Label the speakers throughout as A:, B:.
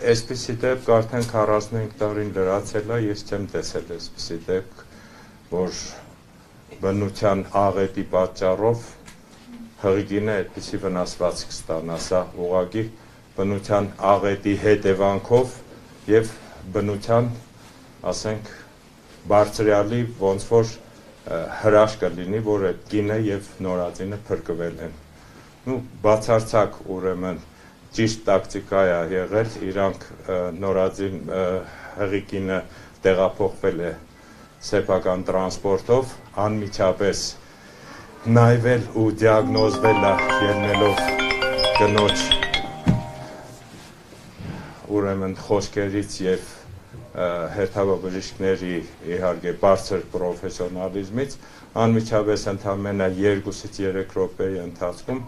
A: Այսպիսի դեպք արդեն 45 տարին լրացել է, ես չեմ տեսել այսպիսի դեպք, որ բնության աղետի պատճառով հղիգինը այդպիսի վնասվածք ստանա, սա ուղղակի բնության աղետի հետևանքով եւ բնության, ասենք, բարձրյալի ոնց որ հրաշք կլինի, որ այդ կինը եւ նորածինը փրկվել են։ Բացարձակ ուրեմն ճիշտ տակտիկա է եղել, իրանք նորածին հղիկինը տեղափոխվել է սեփական տրանսպորտով, անմիջապես նայվել ու դիագնոզվել է ելնելով կնոջ ուրեմն խոսքերից եւ հերթավաբժիշկների իհարկե բարձր պրոֆեսիոնալիզմից, անմիջապես ընդամենը 2-ից 3 րոպեի ընթացքում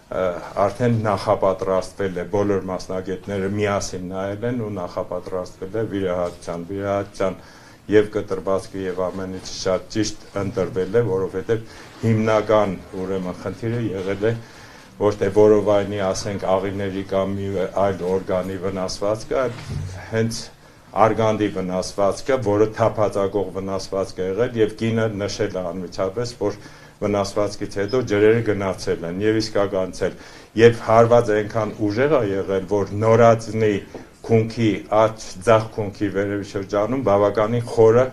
A: արդեն նախապատրաստվել է, բոլոր մասնագետները միասին նայել են ու նախապատրաստվել է վիրահատության եւ կտրվածքը եւ ամեն ինչ շատ ճիշտ ընտրվել է, որովհետեւ հիմնական ուրեմն խնդիրը եղել է ոչ թե որովայնի, ասենք, աղիների կամ այլ օրգանի վնասվածքը, հենց արգանդի վնասվածքը, որը թափածագող վնասվածք է եղել եւ կինը նշել է անմիջապես, որ վնասվածքից հետո ջրերը գնացել են եւ իսկականցել եւ հարված այնքան ուժեղ է եղել, որ նորածնի քունքի աջ ձախ քունքի վերևի շրջանում բավականին խորը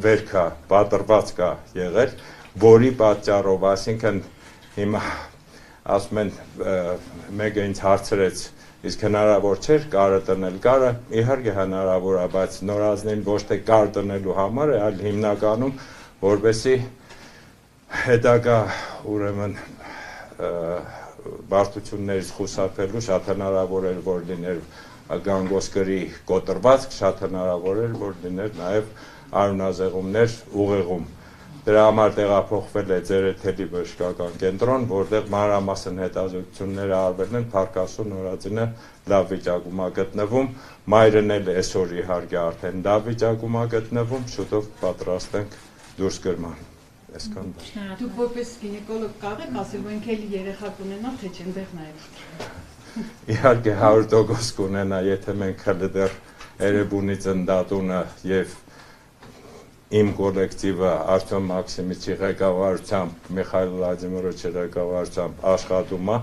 A: վերքա պատրված կա եղել, որի պատճառով, այսինքն հիմա ասում են մեկը ինձ հարցրեց, իսկ հնարավոր չէր կարը տնել, կարը իհարկե հնարավոր է, բայց նորածնին ոչ թե կար տնելու համար է, այլ հիմնականում որպեսզի հետագա ուրեմն բարդություններից խուսափելու շատ հնարավոր էր, որ լիներ գանգոսկրի կոտրվածք, շատ հնարավոր էր, որ լիներ նաև արյունազեղումներ ուղեղում։ Դրա համար տեղափոխվել է Ձերեթելի բժշկական կենտրոն, որտեղ մանրամասն հետազոտությունները արվել են, փառք նորածինը լավ վիճակում է գտնվում, մայրն էլ այսօր իհարկե արդեն լավ վիճակում է գտնվում, շուտով պատրաստ ենք դուրս գրման։
B: Դուք որպես գինեկոլոգ կարող եք ասել, որ ինքելի երեխա կունենա, թե չընդեղ նայեք։
A: Իհարկե 100% կունենա, եթե մենք հələ դեռ Էրեբունի ծննդատունը եւ իմ կոլեկտիվը Արտյոմ Մաքսիմիչի ղեկավարությամբ, Միխայել Վլադիմիրովիչի ղեկավարությամբ աշխատում է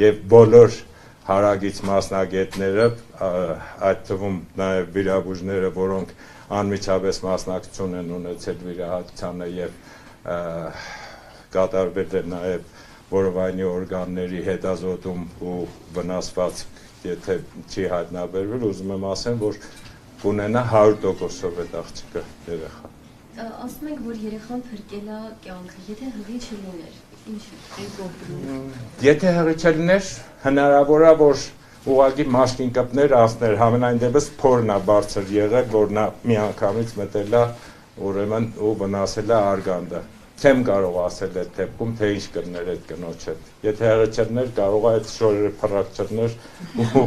A: եւ բոլոր հարագից մասնագետները, այդ թվում նաեւ վիրաբույժները, որոնք անմիջապես մասնակցություն են ունեցել վիրահատությանը եւ կատարվել է նաեւ որովայնի օրգանների հետազոտում ու վնասվածք, եթե չի հայտնաբերվել, ուզում եմ ասեմ, որ կունենա 100%-ով այդ աղջիկը երեխա։
C: Ասում ենք, որ երեխան փրկել է կյանքը, եթե հղի չլիներ, ինչ ենք օգնում։
A: Եթե հղի չլիներ, հնարավոր է, որ ուղղակի մաշկին կպներ ասներ, համենայն դեպս փորն է բարձր եղել, որ նա միանգամից մտել է ուրեմն ու վնասել է արգանդը։ Չեմ կարող ասել այդ դեպքում, թե ինչ կլներ այդ կնոջ հետ։ Եթե հղի չլիներ, կարող է այդ շորերը փռակ չլներ ու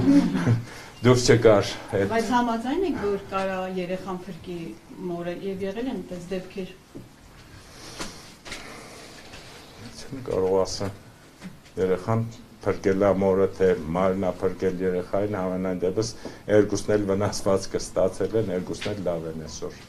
A: դուրս չգար։
B: Բայց համաձայն եք, որ կարա երեխան փրկի մորը եւ եղել են այդպես դեպքեր։
A: Չեմ կարող ասել։ Երեխան փրկել է մորը, թե մայրն է փրկել երեխային, համենայն դեպս երկուսն էլ վնասվածքը ստացել են, երկուսն էլ լավ են այսօր։